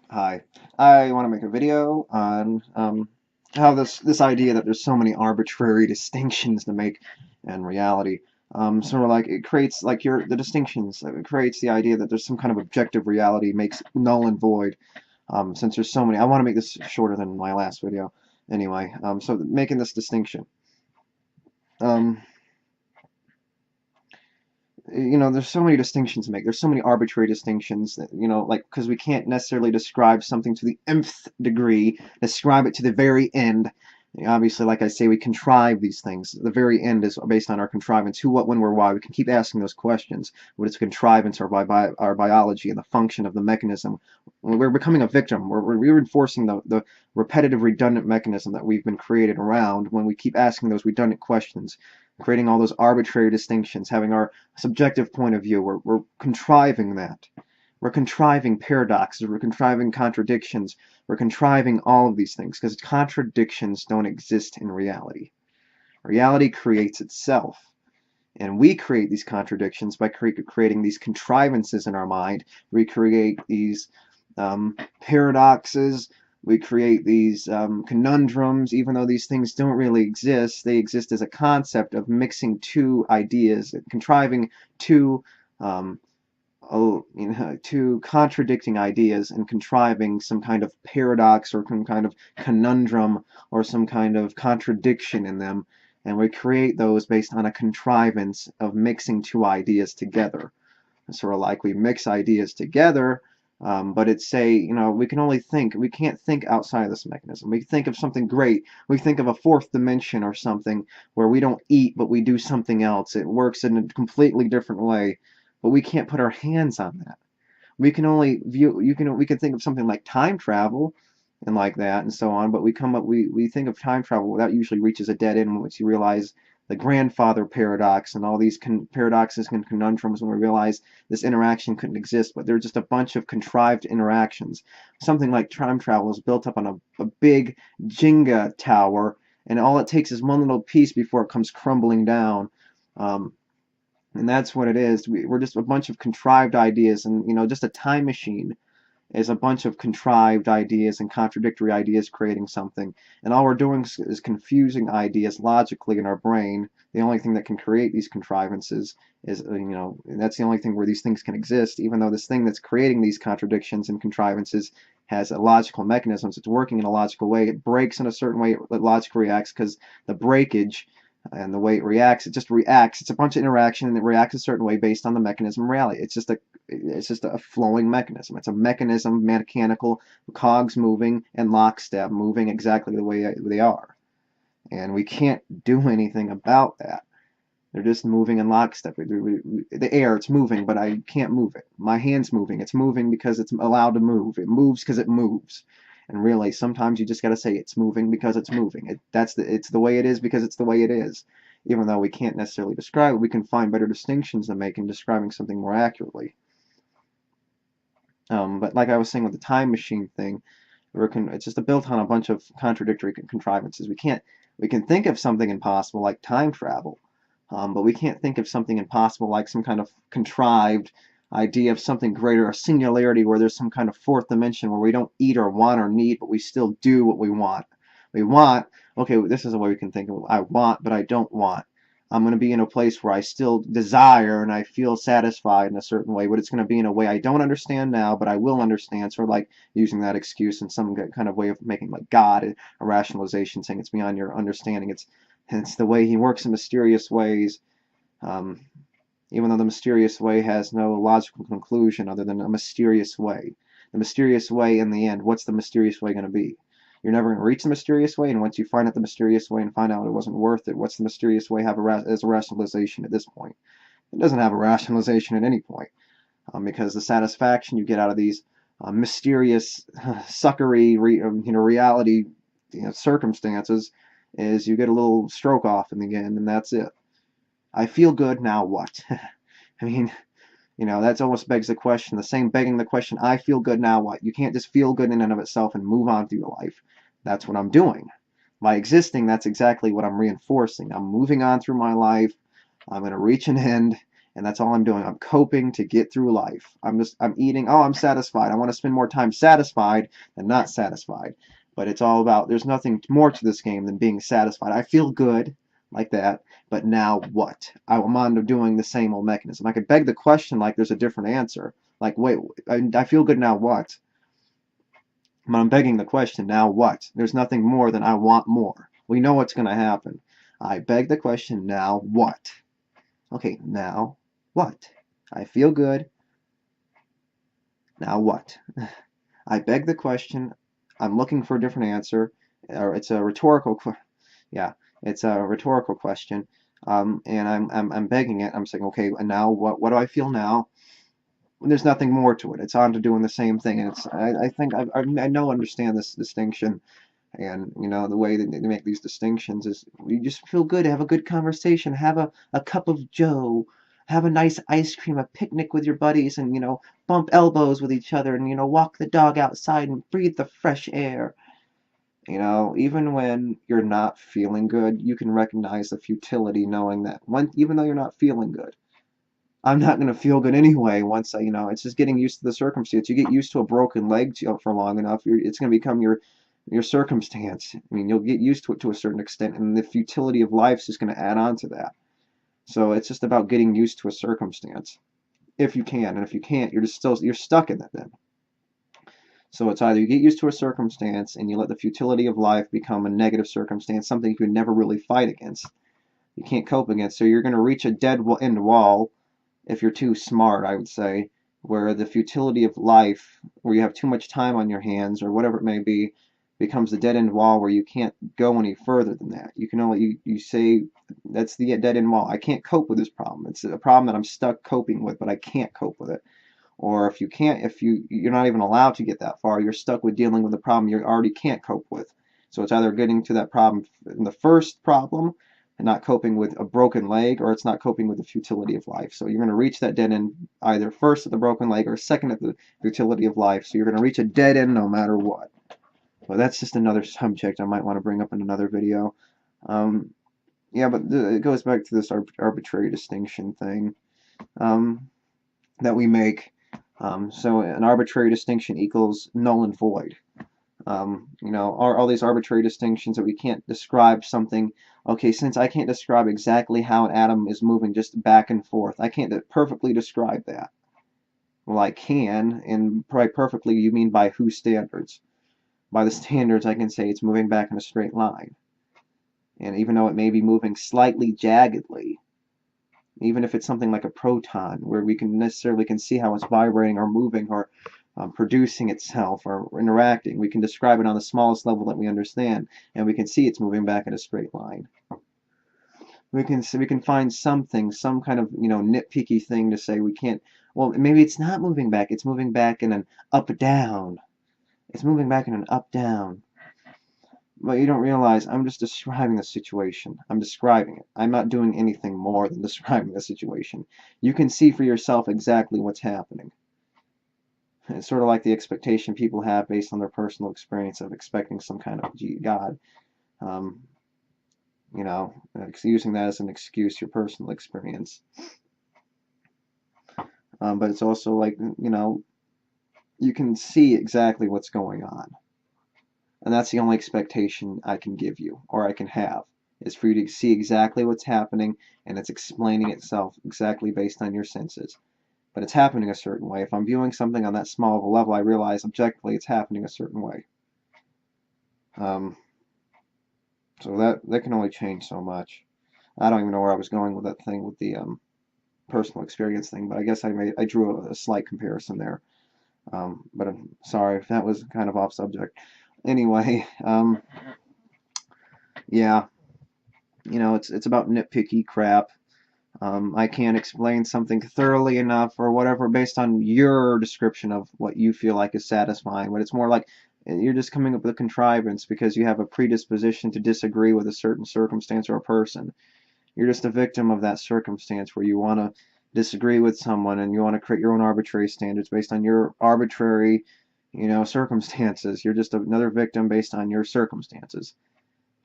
Hi, I want to make a video on how this idea that there's so many arbitrary distinctions to make in reality, sort of like it creates like the distinctions. It creates the idea that there's some kind of objective reality makes null and void. Since there's so many, I want to make this shorter than my last video. Anyway, so making this distinction. Um, there's so many distinctions to make. There's so many arbitrary distinctions that, like, because we can't necessarily describe something to the nth degree, describe it to the very end. Obviously, like I say, we contrive these things. The very end is based on our contrivance. Who, what, when, where, why. We can keep asking those questions. What is contrivance, our biology, and the function of the mechanism. We're becoming a victim. We're reinforcing the repetitive, redundant mechanism that we've been created around when we keep asking those redundant questions, creating all those arbitrary distinctions, having our subjective point of view. We're contriving that. We're contriving paradoxes. We're contriving contradictions. We're contriving all of these things because contradictions don't exist in reality. Reality creates itself. And we create these contradictions by creating these contrivances in our mind. We create these paradoxes. We create these conundrums. Even though these things don't really exist, they exist as a concept of mixing two ideas, contriving two um, two contradicting ideas and contriving some kind of paradox or some kind of conundrum or some kind of contradiction in them. And we create those based on a contrivance of mixing two ideas together. Sort of like we mix ideas together, but it's we can only think. We can't think outside of this mechanism. We think of something great. We think of a fourth dimension or something where we don't eat, but we do something else. It works in a completely different way, but we can't put our hands on that. We can only view. We can think of something like time travel, and like that, and so on. But we think of time travel that usually reaches a dead end once you realize the grandfather paradox and all these paradoxes and conundrums when we realize this interaction couldn't exist, but they're just a bunch of contrived interactions. Something like time travel is built up on a big Jenga tower, and all it takes is one little piece before it comes crumbling down. Um, and that's what it is. We're just a bunch of contrived ideas, and just a time machine is a bunch of contrived ideas and contradictory ideas creating something. And all we're doing is confusing ideas logically in our brain. The only thing that can create these contrivances is, and that's the only thing where these things can exist, even though this thing that's creating these contradictions and contrivances has a logical mechanisms. It's working in a logical way. It breaks in a certain way. It logically reacts because the breakage and the way it reacts, it just reacts. It's a bunch of interaction and it reacts a certain way based on the mechanism of reality. It's just a flowing mechanism. It's a mechanism, mechanical, cogs moving and lockstep, moving exactly the way they are. And we can't do anything about that. They're just moving in lockstep. The air, it's moving, but I can't move it. My hand's moving. It's moving because it's allowed to move. It moves because it moves. And really, sometimes you just got to say it's moving because it's moving. It's the way it is because it's the way it is. Even though we can't necessarily describe it, we can find better distinctions to make in describing something more accurately. But like I was saying with the time machine thing, it's just built on a bunch of contradictory contrivances. We can think of something impossible like time travel, but we can't think of something impossible like some kind of contrived idea of something greater, a singularity where there's some kind of fourth dimension where we don't eat or want or need, but we still do what we want. We want, okay, this is a way we can think of it. I want, but I don't want. I'm going to be in a place where I still desire and I feel satisfied in a certain way, but it's going to be in a way I don't understand now, but I will understand. Sort of like using that excuse in some kind of way of making like God a rationalization, saying it's beyond your understanding. It's the way He works in mysterious ways, um, even though the mysterious way has no logical conclusion other than a mysterious way. The mysterious way in the end, what's the mysterious way going to be? You're never going to reach the mysterious way, and once you find out the mysterious way and find out it wasn't worth it, what's the mysterious way have as a rationalization at this point? It doesn't have a rationalization at any point, because the satisfaction you get out of these mysterious, suckery, reality, circumstances is you get a little stroke off in the end, and that's it. I feel good, now what? I mean, that's almost begs the question, the same begging the question, I feel good, now what? You can't just feel good in and of itself and move on through your life. That's what I'm doing. By existing, that's exactly what I'm reinforcing. I'm moving on through my life. I'm going to reach an end, and that's all I'm doing. I'm coping to get through life. I'm eating. Oh, I'm satisfied. I want to spend more time satisfied than not satisfied. But it's all about, there's nothing more to this game than being satisfied. I feel good like that, but now what? I'm on to doing the same old mechanism. I could beg the question like there's a different answer. Like, wait, I feel good, now what? But I'm begging the question, now what? There's nothing more than I want more. We know what's going to happen. I beg the question, now what? Okay, now what? I feel good. Now what? I beg the question. I'm looking for a different answer. Or it's a rhetorical, yeah, it's a rhetorical question. And I'm begging it. I'm saying, okay, and now what? What do I feel now? There's nothing more to it. It's on to doing the same thing, and it's. I think I know understand this distinction, and you know the way that they make these distinctions is you just feel good, have a good conversation, have a cup of joe, have a nice ice cream, a picnic with your buddies, and you know bump elbows with each other, and you know walk the dog outside and breathe the fresh air. You know, even when you're not feeling good, you can recognize the futility knowing that even though you're not feeling good, I'm not going to feel good anyway once you know, it's just getting used to the circumstance. You get used to a broken leg for long enough, it's going to become your circumstance. I mean, you'll get used to it to a certain extent, and the futility of life is just going to add on to that. So it's just about getting used to a circumstance, if you can, and if you can't, you're stuck in it then. So it's either you get used to a circumstance and you let the futility of life become a negative circumstance, something you could never really fight against, you can't cope against. So you're going to reach a dead end wall if you're too smart, I would say, where the futility of life, where you have too much time on your hands or whatever it may be, becomes a dead end wall where you can't go any further than that. You can only, you say, that's the dead end wall. I can't cope with this problem. It's a problem that I'm stuck coping with, but I can't cope with it. Or if you can't, you're not even allowed to get that far, you're stuck with dealing with a problem you already can't cope with. So it's either getting to that problem in the first problem and not coping with a broken leg, or it's not coping with the futility of life. So you're going to reach that dead end either first at the broken leg or second at the futility of life. So you're going to reach a dead end no matter what. Well, that's just another subject I might want to bring up in another video. Yeah, but it goes back to this arbitrary distinction thing that we make. So an arbitrary distinction equals null and void. You know, all these arbitrary distinctions that we can't describe something. Okay, since I can't describe exactly how an atom is moving just back and forth, I can't perfectly describe that. Well, I can, and by perfectly you mean by whose standards? By the standards, I can say it's moving back in a straight line. And even though it may be moving slightly jaggedly, even if it's something like a proton, where we can see how it's vibrating or moving or producing itself or interacting, we can describe it on the smallest level that we understand, and we can see it's moving back in a straight line. We can find something, some kind of nitpicky thing to say we can't. Well, maybe it's not moving back; it's moving back in an up-down. It's moving back in an up-down. But you don't realize I'm just describing the situation. I'm describing it. I'm not doing anything more than describing the situation. You can see for yourself exactly what's happening. It's sort of like the expectation people have based on their personal experience of expecting some kind of God. You know, using that as an excuse, your personal experience. But it's also like, you can see exactly what's going on. And that's the only expectation I can give you, or I can have, is for you to see exactly what's happening, and it's explaining itself exactly based on your senses. But it's happening a certain way. If I'm viewing something on that small of a level, I realize objectively it's happening a certain way. So that can only change so much. I don't even know where I was going with that thing with the personal experience thing, but I guess I drew a slight comparison there. But I'm sorry if that was kind of off subject. Anyway, yeah, it's about nitpicky crap. I can't explain something thoroughly enough or whatever based on your description of what you feel like is satisfying, but it's more like you're just coming up with a contrivance because you have a predisposition to disagree with a certain circumstance or a person. You're just a victim of that circumstance where you want to disagree with someone and you want to create your own arbitrary standards based on your arbitrary, circumstances. You're just another victim based on your circumstances.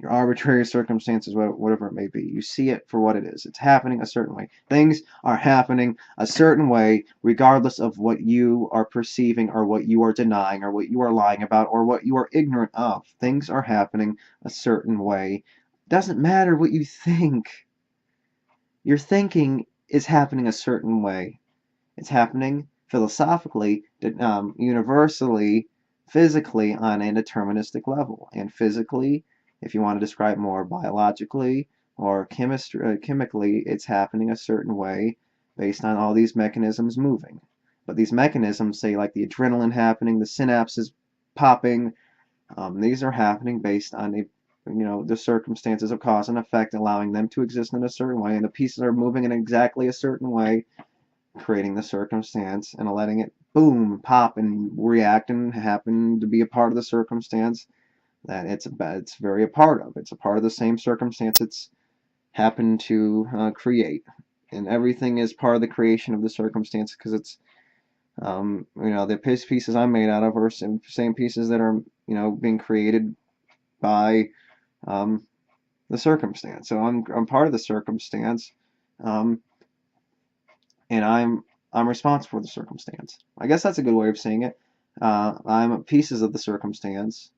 your arbitrary circumstances, whatever it may be. You see it for what it is. It's happening a certain way. Things are happening a certain way, regardless of what you are perceiving or what you are denying or what you are lying about or what you are ignorant of. Things are happening a certain way. Doesn't matter what you think. Your thinking is happening a certain way. It's happening philosophically, universally, physically on a deterministic level. And physically, if you want to describe more biologically or chemically, it's happening a certain way based on all these mechanisms moving. But these mechanisms, say like the adrenaline happening, the synapses popping, these are happening based on the circumstances of cause and effect, allowing them to exist in a certain way, and the pieces are moving in exactly a certain way, creating the circumstance and letting it boom, pop, and react and happen to be a part of the circumstance that it's very a part of. It's a part of the same circumstance it's happened to create, and everything is part of the creation of the circumstance because it's the pieces I'm made out of are same pieces that are being created by the circumstance. So I'm part of the circumstance. And I'm responsible for the circumstance. I guess that's a good way of saying it. I'm pieces of the circumstance,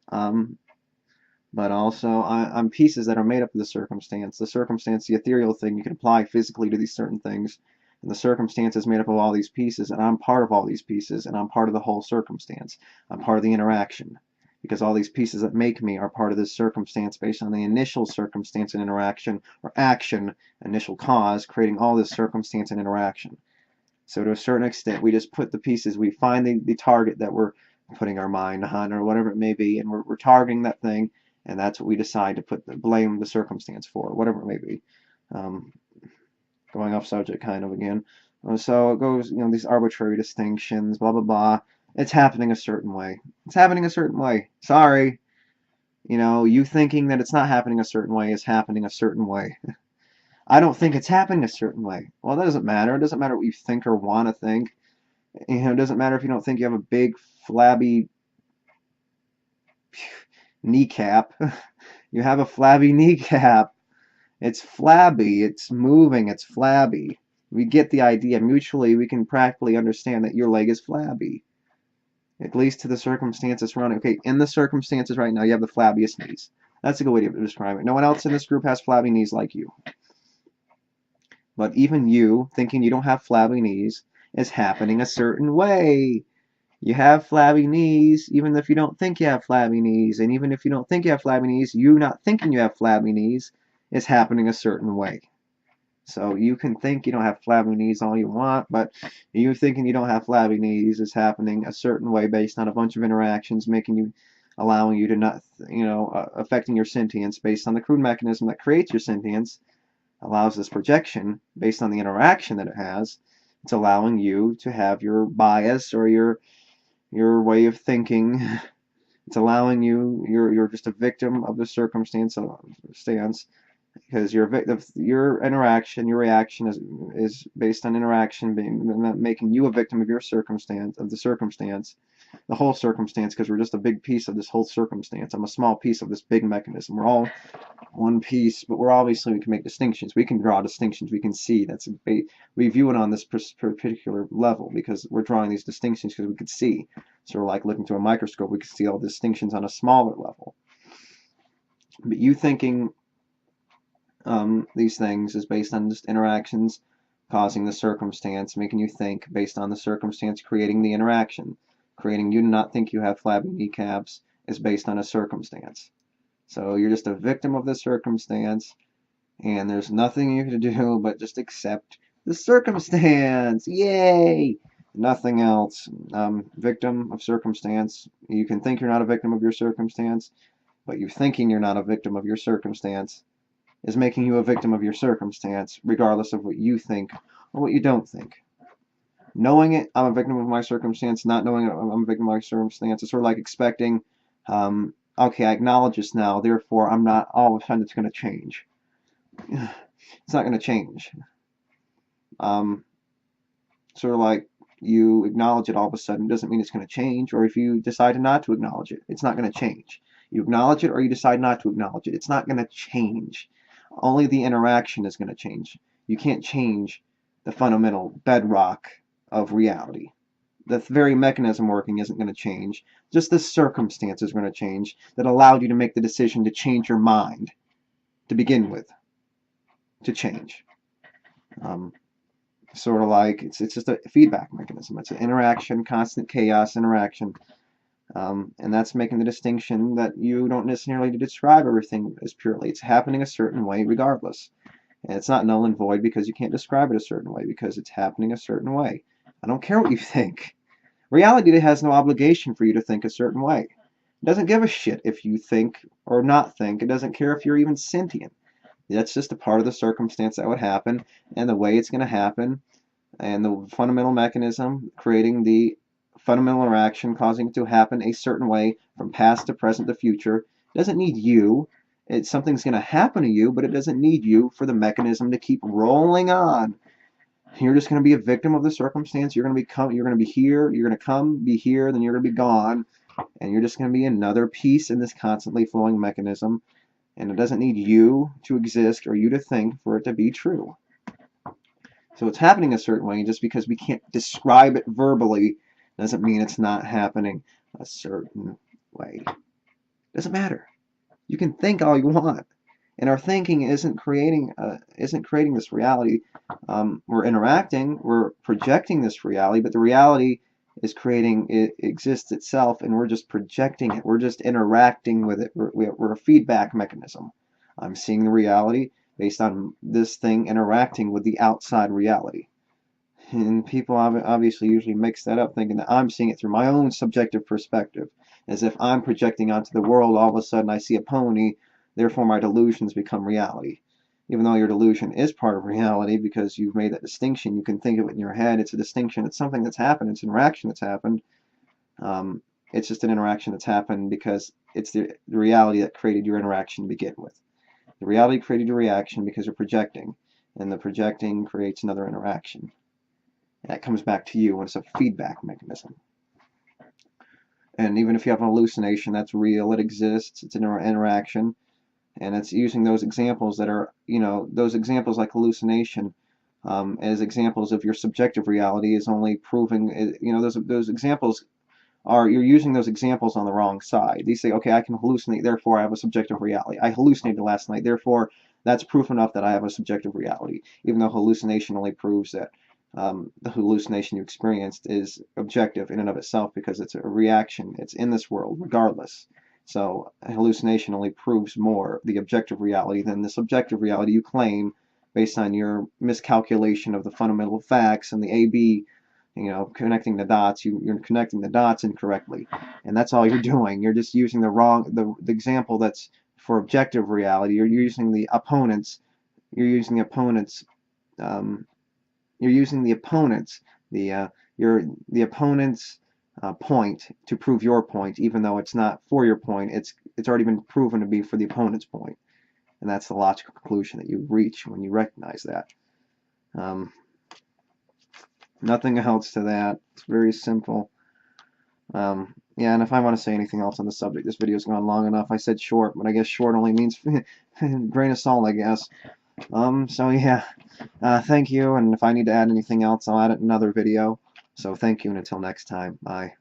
but also I'm pieces that are made up of the circumstance. The circumstance, the ethereal thing, you can apply physically to these certain things, and the circumstance is made up of all these pieces, and I'm part of all these pieces, and I'm part of the whole circumstance. I'm part of the interaction, because all these pieces that make me are part of this circumstance based on the initial circumstance and interaction, or action, initial cause, creating all this circumstance and interaction. So to a certain extent, we just put the pieces, we find the target that we're putting our mind on, or whatever it may be, and we're targeting that thing, and that's what we decide to blame the circumstance for, whatever it may be. Going off subject kind of again. So it goes, these arbitrary distinctions, blah, blah, blah. It's happening a certain way. It's happening a certain way. Sorry. You thinking that it's not happening a certain way is happening a certain way. I don't think it's happening a certain way. Well, that doesn't matter. It doesn't matter what you think or want to think. It doesn't matter if you don't think you have a big, flabby kneecap. You have a flabby kneecap. It's flabby. It's moving. It's flabby. We get the idea. Mutually, we can practically understand that your leg is flabby. At least to the circumstances surrounding. Okay, in the circumstances right now, you have the flabbiest knees. That's a good way to describe it. No one else in this group has flabby knees like you. But even you, thinking you don't have flabby knees, is happening a certain way. You have flabby knees, even if you don't think you have flabby knees. And even if you don't think you have flabby knees, you not thinking you have flabby knees is happening a certain way. So you can think you don't have flabby knees all you want, but you thinking you don't have flabby knees is happening a certain way based on a bunch of interactions, allowing you to not, affecting your sentience based on the crude mechanism that creates your sentience, allows this projection based on the interaction that it has. It's allowing you to have your bias or your way of thinking. It's allowing you're just a victim of the circumstance, because your interaction, your reaction is based on interaction, making you a victim of your circumstance, the whole circumstance, because we're just a big piece of this whole circumstance. I'm a small piece of this big mechanism. We're all one piece, but we can make distinctions. We can draw distinctions. We can see. We view it on this particular level because we're drawing these distinctions because we can see. So we're like looking through a microscope. We can see all distinctions on a smaller level. But you thinking these things is based on just interactions causing the circumstance, making you think based on the circumstance, creating the interaction. Creating you to not think you have flabby kneecaps is based on a circumstance. So you're just a victim of the circumstance, and there's nothing you can do but just accept the circumstance. Yay! Nothing else. Victim of circumstance. You can think you're not a victim of your circumstance, but you thinking you're not a victim of your circumstance is making you a victim of your circumstance, regardless of what you think or what you don't think. Knowing it, I'm a victim of my circumstance. Not knowing it, I'm a victim of my circumstance. It's sort of like expecting, okay, I acknowledge this now, therefore I'm not, all of a sudden it's going to change. It's not going to change. Sort of like you acknowledge it all of a sudden doesn't mean it's going to change, or if you decide not to acknowledge it, it's not going to change. You acknowledge it or you decide not to acknowledge it. It's not going to change. Only the interaction is going to change. You can't change the fundamental bedrock of reality. The very mechanism working isn't going to change. Just the circumstances are going to change that allowed you to make the decision to change your mind to begin with, to change. Sort of like it's just a feedback mechanism. It's an interaction, constant chaos interaction. And that's making the distinction that you don't necessarily need to describe everything as purely. It's happening a certain way regardless. And it's not null and void because you can't describe it a certain way because it's happening a certain way. I don't care what you think. Reality has no obligation for you to think a certain way. It doesn't give a shit if you think or not think. It doesn't care if you're even sentient. That's just a part of the circumstance that would happen and the way it's going to happen and the fundamental mechanism creating the fundamental interaction causing it to happen a certain way from past to present to future. It doesn't need you. Something's going to happen to you, but it doesn't need you for the mechanism to keep rolling on. You're just going to be a victim of the circumstance. You're going to be here, you're going to come, be here, then you're going to be gone, and you're just going to be another piece in this constantly flowing mechanism. And it doesn't need you to exist or you to think for it to be true. So it's happening a certain way. Just because we can't describe it verbally doesn't mean it's not happening a certain way. Doesn't matter. You can think all you want, and our thinking isn't creating this reality. We're interacting, we're projecting this reality, but the reality is creating, it exists itself, and we're just projecting it. We're just interacting with it. We're a feedback mechanism. I'm seeing the reality based on this thing interacting with the outside reality. And people obviously usually mix that up, thinking that I'm seeing it through my own subjective perspective, as if I'm projecting onto the world. All of a sudden I see a pony, therefore my delusions become reality. Even though your delusion is part of reality because you've made that distinction, you can think of it in your head. It's a distinction. It's something that's happened. It's an interaction that's happened. It's just an interaction that's happened because it's the reality that created your interaction to begin with. The reality created your reaction because you're projecting, and the projecting creates another interaction. That comes back to you, and it's a feedback mechanism. And even if you have an hallucination, that's real. It exists. It's an interaction. And it's using those examples that are, those examples like hallucination as examples of your subjective reality is only proving, those examples are, you're using those examples on the wrong side. They say, okay, I can hallucinate, therefore I have a subjective reality. I hallucinated last night, therefore that's proof enough that I have a subjective reality, even though hallucination only proves that the hallucination you experienced is objective in and of itself because it's a reaction. It's in this world regardless. So hallucination only proves more the objective reality than the subjective reality you claim based on your miscalculation of the fundamental facts and the A-B, connecting the dots. You're connecting the dots incorrectly, and that's all you're doing. You're just using the example that's for objective reality. You're using the opponent's. You're using the opponent's. You're using the opponent's. The opponent's point to prove your point, even though it's not for your point. It's already been proven to be for the opponent's point, and that's the logical conclusion that you reach when you recognize that. Nothing else to that. It's very simple. Yeah, and if I want to say anything else on the subject, this video's gone long enough. I said short, but I guess short only means grain of salt, I guess. So yeah, thank you, and if I need to add anything else, I'll add it in another video. So thank you, and until next time, bye.